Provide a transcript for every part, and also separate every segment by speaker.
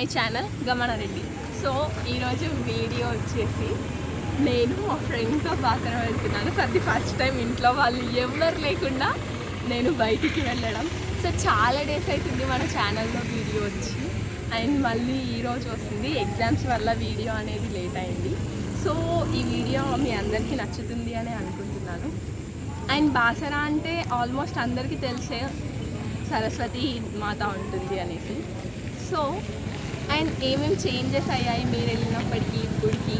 Speaker 1: My channel Gamana Reddy. So ఈరోజు video వచ్చేసి నేను మా ఫ్రెండ్తో బాసర వెళ్తున్నాను. ఫర్ ది ఫస్ట్ టైం ఇంట్లో వాళ్ళు ఎవరు లేకుండా నేను బయటికి వెళ్ళడం. సో చాలా డేస్ అవుతుంది మన ఛానల్లో వీడియో వచ్చి, అండ్ మళ్ళీ ఈరోజు వస్తుంది. ఎగ్జామ్స్ వల్ల వీడియో అనేది లేట్ అయింది. సో ఈ వీడియో మీ అందరికీ నచ్చుతుంది అని అనుకుంటున్నాను. అండ్ బాసర అంటే ఆల్మోస్ట్ అందరికీ తెలిసే సరస్వతి మాత ఉంటుంది అనేసి. సో అండ్ ఏమేమి చేంజెస్ అయ్యాయి మీరు వెళ్ళినప్పటికీ ఇప్పటికి.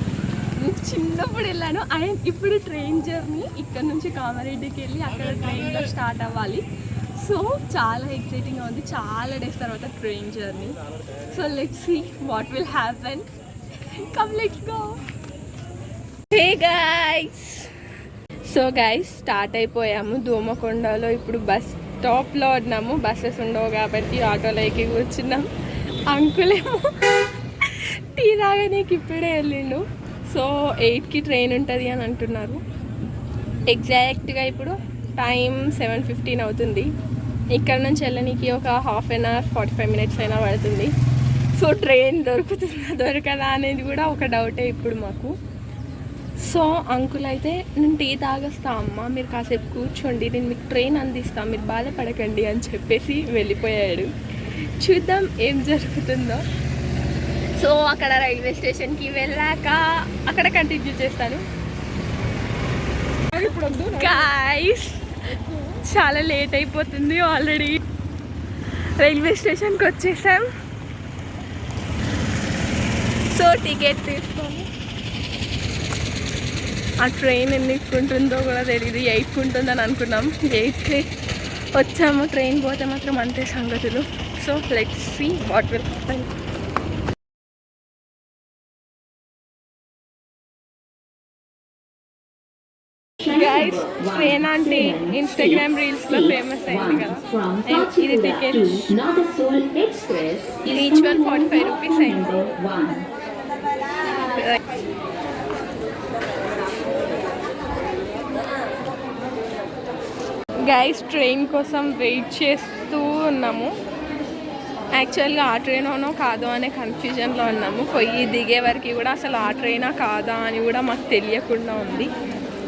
Speaker 1: నేను చిన్నప్పుడు వెళ్ళాను అండ్ ఇప్పుడు ట్రైన్ జర్నీ ఇక్కడ నుంచి కామారెడ్డికి వెళ్ళి అక్కడ ట్రైన్లో స్టార్ట్ అవ్వాలి. సో చాలా ఎక్సైటింగ్గా ఉంది. చాలా డేస్ తర్వాత train journey. So let's see what will happen. Come let's go. Hey guys, so guys start అయిపోయాము దోమకొండలో. ఇప్పుడు బస్ స్టాప్లో ఉన్నాము. బస్సెస్ ఉండవు కాబట్టి ఆటోలో ఎక్కి కూర్చున్నాం. అంకులేమో టీ తాగనీకి ఇప్పుడే వెళ్ళిండు. సో 8కి ట్రైన్ ఉంటుంది అని అంటున్నారు. ఎగ్జాక్ట్గా ఇప్పుడు టైం 7:15 అవుతుంది. ఇక్కడ నుంచి వెళ్ళనీకి ఒక హాఫ్ అన్ అవర్ 45 మినిట్స్ అయినా పడుతుంది. సో ట్రైన్ దొరకదా అనేది కూడా ఒక డౌటే ఇప్పుడు మాకు. సో అంకుల్ అయితే నేను టీ తాగొస్తా అమ్మ, మీరు కాసేపు కూర్చోండి, నేను మీకు ట్రైన్ అందిస్తాను, మీరు బాధపడకండి అని చెప్పేసి వెళ్ళిపోయాడు. చూద్దాం ఏం జరుగుతుందో. సో అక్కడ రైల్వే స్టేషన్కి వెళ్ళాక అక్కడ కంటిన్యూ చేస్తాను. గైస్ చాలా లేట్ అయిపోతుంది. ఆల్రెడీ రైల్వే స్టేషన్కి వచ్చేసాం. సో టికెట్ తీసుకోండి. ఆ ట్రైన్ ఎన్నికి ఉంటుందో కూడా తెలియదు. 8కి ఉంటుందని అనుకున్నాం. 8కి వచ్చాము. ట్రైన్ పోతే మాత్రం అంతే సంగతులు. So let's see what will happen. Guys train అంటే ఇన్స్టాగ్రామ్ రీల్స్లో ఫేమస్ అయింది కదా. ఇది టికెట్ ఈచ్ వన్ 45 రూపీస్ అయింది. గైస్ ట్రైన్ కోసం వెయిట్ చేస్తూ ఉన్నాము. యాక్చువల్గా ఆ ట్రైన్ అవునో కాదో అనే కన్ఫ్యూజన్లో ఉన్నాము. పోయి దిగే వరకు కూడా అసలు ఆ ట్రైనా కాదా అని కూడా మాకు తెలియకుండా ఉంది.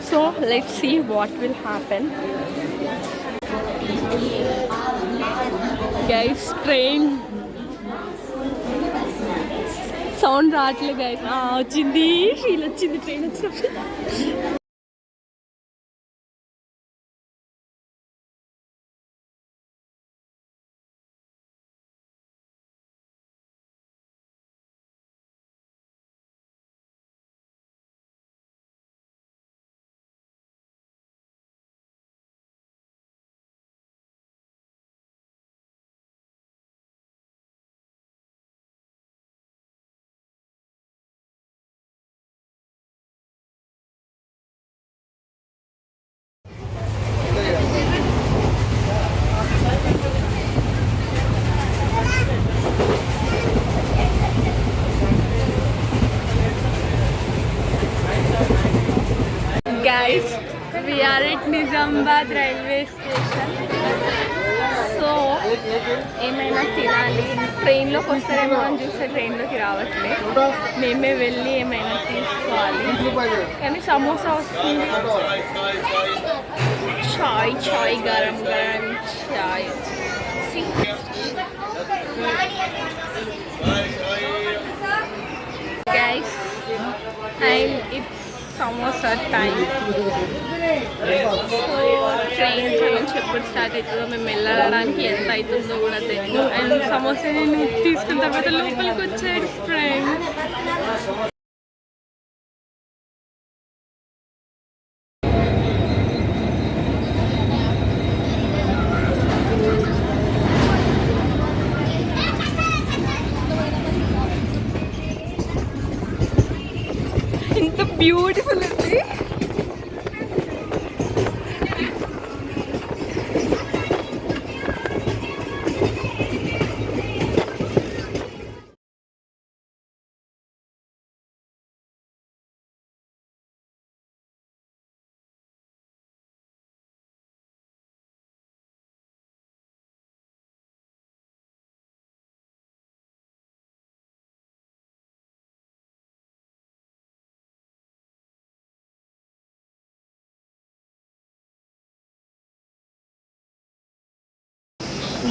Speaker 1: So let's see what will happen. Guys train sound రావట్లేదు గైస్. వచ్చింది, ఫీల్ వచ్చింది, ట్రైన్ వచ్చినప్పుడు. Guys, we are at Nizamabad railway station. So ఏమైనా తినాలి. ట్రైన్లోకి వస్తారేమో అని చూస్తే ట్రైన్లోకి రావట్లేదు. మేమే వెళ్ళి ఏమైనా తీసుకోవాలి. కానీ సమోసా వస్తుంది. చాయ్ గరం గరం చాయ్. Guys, and it's samosa time. So train నుంచి ఎప్పుడు స్టార్ట్ అవుతుందో, మేము వెళ్ళడానికి ఎంత అవుతుందో కూడా తెలియదు. అండ్ సమోసా నేను తీసుకున్న తర్వాత లోపలికి వచ్చాడు ఫ్రెండ్. ఇంత బ్యూటిఫుల్ ఉంది.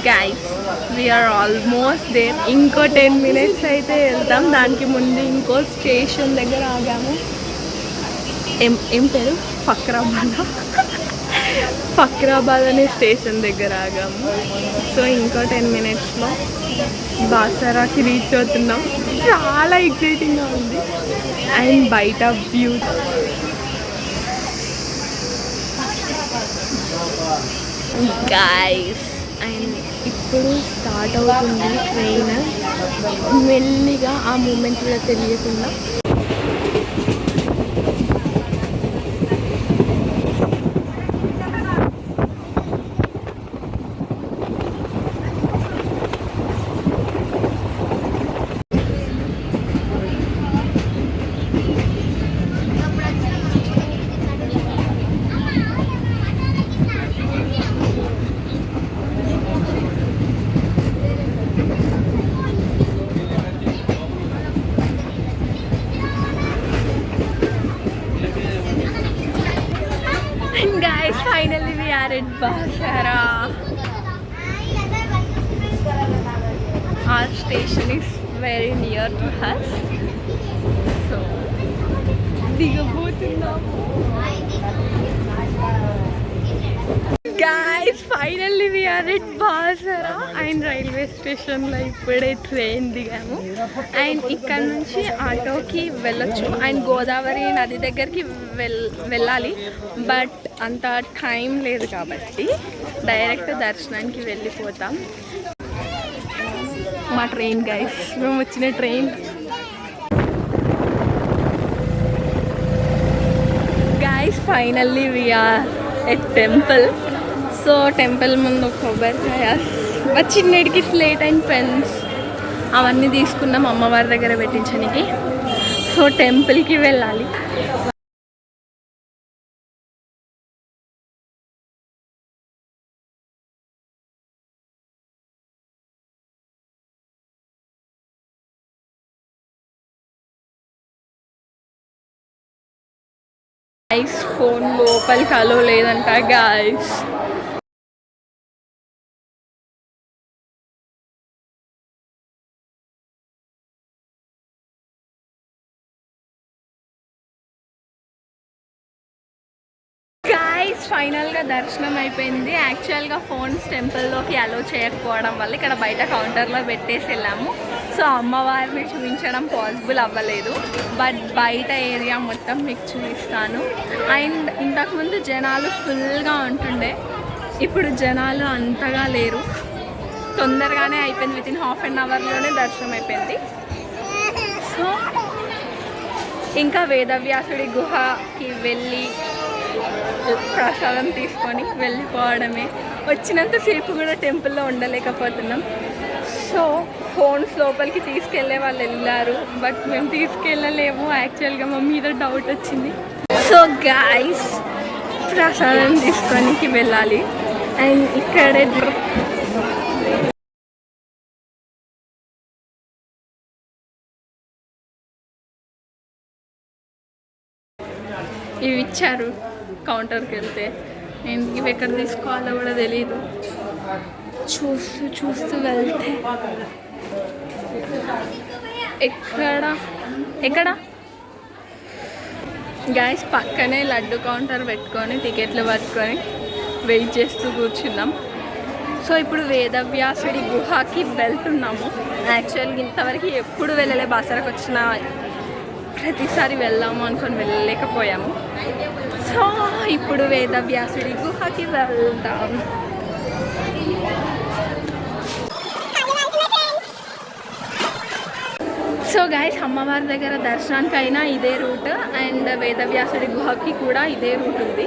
Speaker 1: Guys we are almost there. ఇంకో 10 minutes అయితే వెళ్తాం. దానికి ముందు ఇంకో స్టేషన్ దగ్గర ఆగాము. ఏం పేరు? ఫక్రాబాద్ అనే స్టేషన్ దగ్గర ఆగాము. సో ఇంకో 10 minutesలో బాసరాకి రీచ్ అవుతున్నాం. చాలా ఎక్సైటింగ్గా ఉంది. అండ్ బయట వ్యూ గైస్. అండ్ ఇప్పుడు స్టార్ట్ అవుతుంది ట్రైన్. మెల్లిగా ఆ మూమెంట్లో తెలియకుండా finally we are at Basara. Our station is very near to us. So guys, finally we are at Basara and railway station లో ఇప్పుడే ట్రైన్ దిగాము. అండ్ ఇక్కడ నుంచి ఆటోకి వెళ్ళొచ్చు అండ్ గోదావరి నది దగ్గరికి వెళ్ళాలి. బట్ అంత టైం లేదు కాబట్టి డైరెక్ట్ దర్శనానికి వెళ్ళిపోతాం. మా ట్రైన్ గైస్, మేము వచ్చిన train. Guys finally we are at temple. So temple ముందు కొబ్బరికాయ, మా చిన్నడికి స్లేట్ అండ్ పెన్స్ అవన్నీ తీసుకున్నాం అమ్మవారి దగ్గర పెట్టించడానికి. సో టెంపుల్కి వెళ్ళాలి. గైస్ ఫోన్ లోపలికి అలో లేదంట గైస్. ఫైనల్గా దర్శనం అయిపోయింది. యాక్చువల్గా ఫోన్స్ టెంపుల్లోకి అలో చేయకపోవడం వల్ల ఇక్కడ బయట కౌంటర్లో పెట్టేసి వెళ్ళాము. సో అమ్మవారిని చూపించడం పాసిబుల్ అవ్వలేదు. బట్ బయట ఏరియా మొత్తం మీకు చూపిస్తాను. అండ్ ఇంతకుముందు జనాలు ఫుల్గా ఉంటుండే, ఇప్పుడు జనాలు అంతగా లేరు. తొందరగానే అయిపోయింది. వితిన్ ½ an hourలోనే దర్శనం అయిపోయింది. సో ఇంకా వేదవ్యాసుడి గుహకి వెళ్ళి ప్రసాదం తీసుకొని వెళ్ళిపోవడమే. వచ్చినంతసేపు కూడా టెంపుల్లో ఉండలేకపోతున్నాం. సో ఫోన్స్ లోపలికి తీసుకెళ్లే వాళ్ళు వెళ్ళారు, బట్ మేము తీసుకెళ్ళలేము. యాక్చువల్గా మా మీద డౌట్ వచ్చింది. సో గైస్ ప్రసాదం తీసుకొని వెళ్ళాలి. అండ్ ఇక్కడే ఇవి ఇచ్చారు కౌంటర్కి వెళ్తే. ఇవి ఎక్కడ తీసుకోవాలో కూడా తెలియదు. చూస్తూ వెళ్తే ఎక్కడ గ్యాస్ పక్కనే లడ్డు కౌంటర్ పెట్టుకొని టికెట్లు పట్టుకొని వెయిట్ చేస్తూ కూర్చున్నాం. సో ఇప్పుడు వేదవ్యాసుడి గుహకి వెళ్తున్నాము. యాక్చువల్గా ఇంతవరకు ఎప్పుడు వెళ్ళలే. బాసరకు వచ్చిన ప్రతిసారి వెళ్దాము అనుకొని వెళ్ళలేకపోయాము. సో ఇప్పుడు వేదవ్యాసుడి గుహకి వెళ్దాం. సో గైస్ అమ్మవారి దగ్గర దర్శనానికైనా ఇదే రూట్ అండ్ వేదవ్యాసుడి గుహకి కూడా ఇదే రూట్ ఉంది.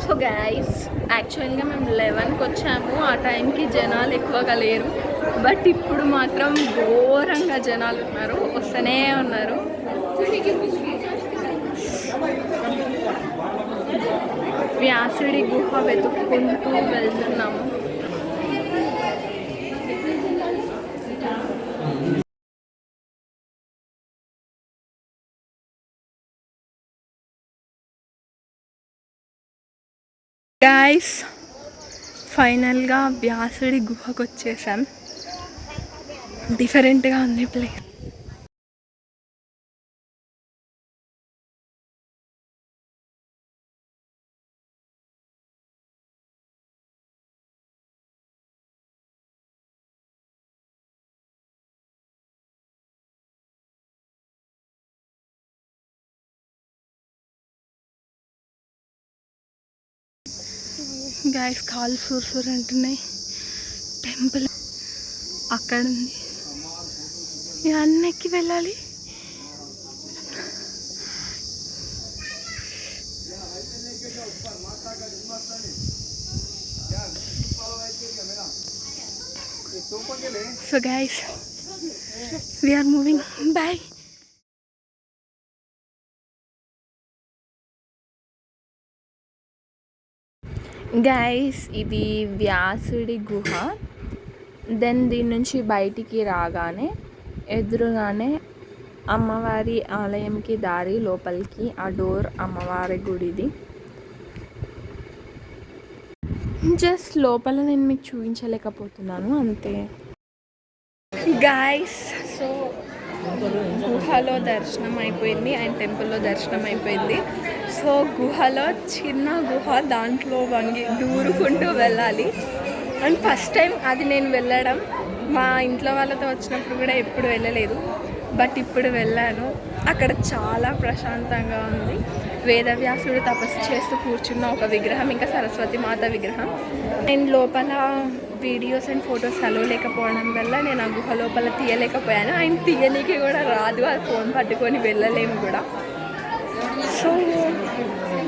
Speaker 1: సో గైస్ యాక్చువల్గా మేము 11కి వచ్చాము. ఆ టైంకి జనాలు ఎక్కువగా లేరు. బట్ ఇప్పుడు మాత్రం ఘోరంగా జనాలు ఉన్నారు, వస్తూనే ఉన్నారు. వ్యాసుడి గుహ వెతుక్కుంటూ వెళ్తున్నాము. గైస్ ఫైనల్గా వ్యాసుడి గుహకు వచ్చేసాం. డిఫరెంట్గా ఉంది ప్లేస్. గైస్ కాలు సూర్ అంటున్నాయి. టెంపుల్ అక్కడ ఉంది. అన్నెక్కి వెళ్ళాలి. So guys we are moving. Bye. Guys ఇది వ్యాసుడి గుహ. దెన్ దీని నుంచి బయటికి రాగానే ఎదురుగానే అమ్మవారి ఆలయంకి దారి లోపలికి. ఆ డోర్ అమ్మవారి గుడిది. జస్ట్ లోపల నేను మీకు చూపించలేకపోతున్నాను అంతే. గైస్ సో గుహలో దర్శనం అయిపోయింది అండ్ టెంపుల్లో దర్శనం అయిపోయింది. సో గుహలో చిన్న గుహ, దాంట్లో వంగి దూరుకుంటూ వెళ్ళాలి. అండ్ ఫస్ట్ టైం అది నేను వెళ్ళడం. మా ఇంట్లో వాళ్ళతో వచ్చినప్పుడు కూడా ఎప్పుడు వెళ్ళలేదు, బట్ ఇప్పుడు వెళ్ళాను. అక్కడ చాలా ప్రశాంతంగా ఉంది. వేదవ్యాసుడు తపస్సు చేస్తూ కూర్చున్న ఒక విగ్రహం, ఇంకా సరస్వతి మాత విగ్రహం. అండ్ లోపల వీడియోస్ అండ్ ఫొటోస్ అలో లేకపోవడం వల్ల నేను ఆ గుహ లోపల తీయలేకపోయాను. అండ్ తీయనీకి కూడా రాదు, ఆ ఫోన్ పట్టుకొని వెళ్ళలేము కూడా. సో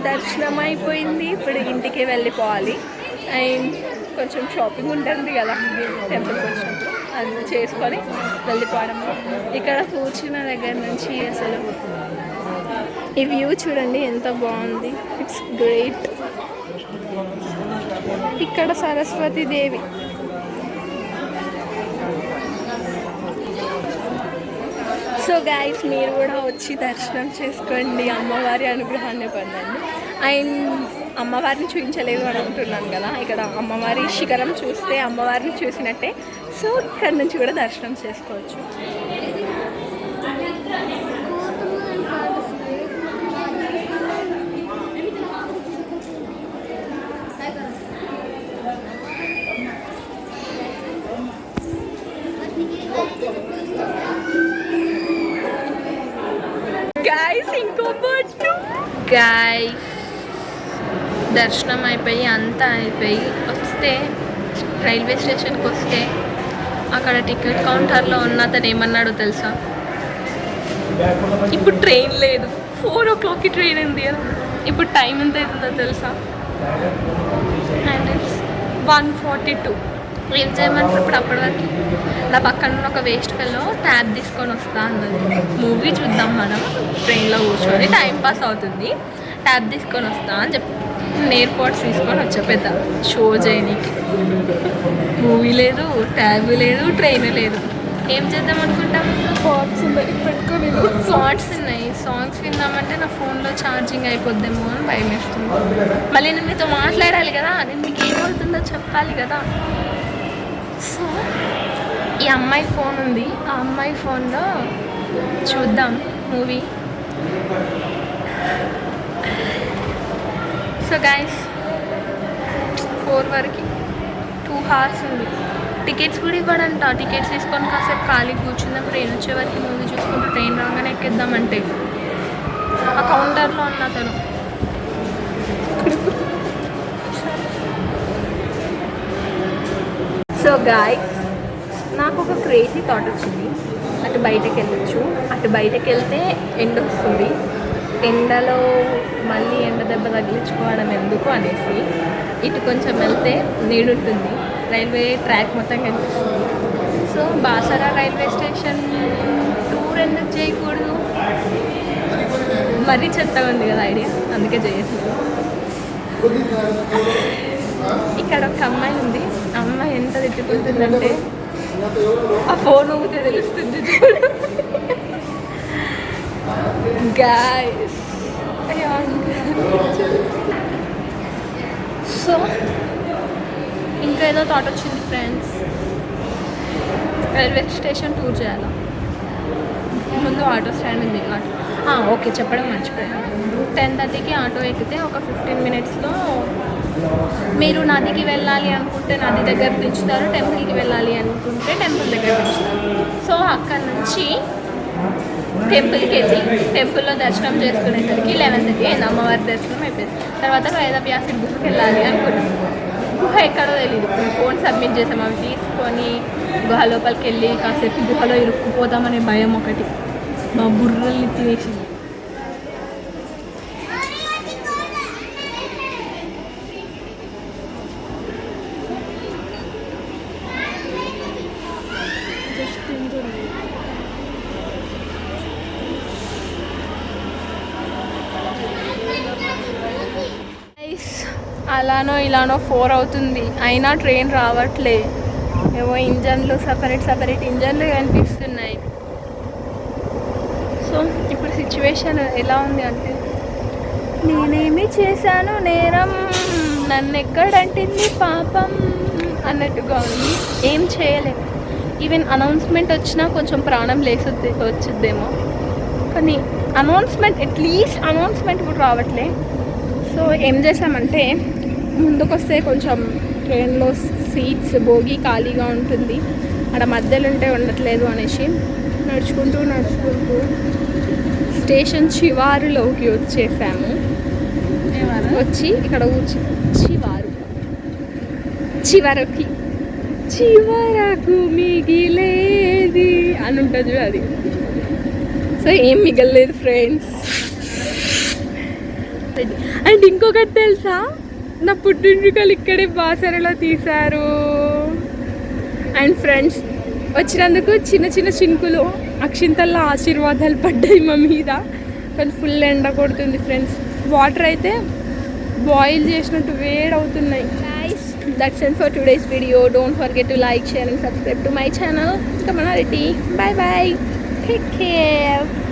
Speaker 1: దర్శనం అయిపోయింది. ఇప్పుడు ఇంటికి వెళ్ళిపోవాలి. అండ్ కొంచెం షాపింగ్ ఉంటుంది కదా టెంపుల్కి వచ్చినప్పుడు, అది చేసుకొని వెళ్ళిపోవడం. ఇక్కడ కూర్చున్న దగ్గర నుంచి అసలు ఈ వ్యూ చూడండి ఎంత బాగుంది. It's great. ఇక్కడ సరస్వతి దేవి. సో గైస్ మీరు కూడా వచ్చి దర్శనం చేసుకోండి, అమ్మవారి అనుగ్రహాన్ని పొందండి. అండ్ అమ్మవారిని చూపించలేదు అని అంటున్నాను కదా, ఇక్కడ అమ్మవారి శిఖరం చూస్తే అమ్మవారిని చూసినట్టే. సో ఇక్కడ నుంచి కూడా దర్శనం చేసుకోవచ్చు. గైస్ దర్శనం అయిపోయి అంతా అయిపోయి వస్తే రైల్వే స్టేషన్కి వస్తే అక్కడ టికెట్ కౌంటర్లో ఉన్న అతను ఏమన్నాడో తెలుసా? ఇప్పుడు ట్రైన్ లేదు, 4 o'clockకి ట్రైన్ ఉంది. ఇప్పుడు టైం ఎంత అవుతుందో తెలుసా? And it's 1:42. ఏం చేయమంటారు ఇప్పుడు? అప్పటి వరకు నా పక్కన ఉన్న ఒక వేస్ట్ ఫెలో ట్యాబ్ తీసుకొని వస్తా అన్నది. మూవీ చూద్దాం మనం ట్రైన్లో కూర్చొని, టైం పాస్ అవుతుంది, ట్యాబ్ తీసుకొని వస్తా అని చెప్పి ఎయిర్పోర్ట్స్ తీసుకొని వచ్చా పెద్ద షో చేయనీకి. మూవీ లేదు, ట్యాబ్ లేదు, ట్రైన్ లేదు. ఏం చేద్దాం అనుకుంటాం? సాంగ్స్ ఉన్నాయి. సాంగ్స్ విందామంటే నా ఫోన్లో ఛార్జింగ్ అయిపోద్దేమో అని భయం వేస్తుంది. మళ్ళీ నేను మీతో మాట్లాడాలి కదా, నేను మీకు ఏమవుతుందో చెప్పాలి కదా. సో ఈ అమ్మాయి ఫోన్ ఉంది, ఆ అమ్మాయి ఫోన్లో చూద్దాం మూవీ. సో గైస్ 4 వరకు 2 hours ఉంది. టికెట్స్ కూడా ఇవ్వడంట. టికెట్స్ తీసుకొని కాసేపు ఖాళీ కూర్చుందాం, ట్రైన్ వచ్చే వరకు మూవీ చూసుకుంటూ ట్రైన్ రాగానే ఎక్కేద్దామంటే ఆ కౌంటర్లో ఉన్న అతను. సో గాయ్స్ నాకు ఒక క్రేజీ థాట్ వచ్చింది. అటు బయటకు వెళ్ళొచ్చు, అటు బయటకు వెళ్తే ఎండ వస్తుంది, ఎండలో మళ్ళీ ఎండ దెబ్బ తగిలించుకోవడం ఎందుకు అనేసి ఇటు కొంచెం వెళ్తే నీడుంటుంది, రైల్వే ట్రాక్ మొత్తం కనిపిస్తుంది. So Basara railway station tour ఎందుకు చేయకూడదు? మరీ చెత్తగా ఉంది కదా ఐడియా, అందుకే చేయట్లేదు. ఇక్కడ ఒక అమ్మాయి ఉంది. అమ్మాయి ఎంత తిట్టుకుంటుందంటే ఆ ఫోన్ ఊగితే తెలుస్తుంది. గాయస్ సో ఇంకా ఏదో థాట్ వచ్చింది ఫ్రెండ్స్, రైల్వే స్టేషన్ టూర్ చేయాలి. ముందు ఆటో స్టాండ్ ఉంది. ఓకే చెప్పడం మర్చిపోయాను. 10:30కి ఆటో ఎక్కితే ఒక 15 మినిట్స్లో మీరు నదికి వెళ్ళాలి అనుకుంటే నది దగ్గర దించుతారు, టెంపుల్కి వెళ్ళాలి అనుకుంటే టెంపుల్ దగ్గర దించుతారు. సో అక్కడ నుంచి టెంపుల్కి వెళ్ళి టెంపుల్లో దర్శనం చేసుకునేసరికి 11:30 అయింది. అమ్మవారి దర్శనం అయిపోయింది. తర్వాత వేదవ్యాసి గుహకి వెళ్ళాలి అనుకున్నాం. గుహ ఎక్కడో తెలియదు. ఫోన్ సబ్మిట్ చేసాం. అవి తీసుకొని గుహ లోపలికి వెళ్ళి కాసేపు గుహలో ఇరుక్కుపోతామనే భయం ఒకటి మా బుర్రల్ని తినేసింది. అలానో ఇలానో 4 అవుతుంది, అయినా ట్రైన్ రావట్లే. ఏవో ఇంజన్లు సపరేట్ ఇంజన్లు కనిపిస్తున్నాయి. సో ఇప్పుడు సిచ్యువేషన్ ఎలా ఉంది అంటే, నేనేమి చేశాను నేరం, నన్ను ఎక్కడంటింది పాపం అన్నట్టుగా ఉంది. ఏం చేయలేము. ఈవెన్ అనౌన్స్మెంట్ వచ్చినా కొంచెం ప్రాణం వచ్చుద్దేమో, కానీ అట్లీస్ట్ అనౌన్స్మెంట్ కూడా రావట్లే. సో ఏం చేసామంటే, ముందుకొస్తే కొంచెం ట్రైన్లో సీట్స్ బోగి ఖాళీగా ఉంటుంది, అక్కడ మధ్యలో ఉంటే ఉండట్లేదు అనేసి నడుచుకుంటూ స్టేషన్ చివరిలోకి వచ్చేసాము. వచ్చి ఇక్కడ చివరకు మిగిలేది అని ఉంటుంది అది. సో ఏం మిగలలేదు ఫ్రెండ్స్. అండ్ ఇంకొకటి తెలుసా, నా పుట్టింటికలు ఇక్కడే బాసరలో తీశారు. అండ్ ఫ్రెండ్స్ వచ్చినందుకు చిన్న చినుకులు అక్షింతల్లో ఆశీర్వాదాలు పడ్డాయి మా మీద. కానీ ఫుల్ ఎండ కొడుతుంది ఫ్రెండ్స్. వాటర్ అయితే బాయిల్ చేసినట్టు వేడవుతున్నాయి. Guys, that's it for today's video. Don't forget to like, share and subscribe to my channel Gamana Reddy. Bye bye. Take care.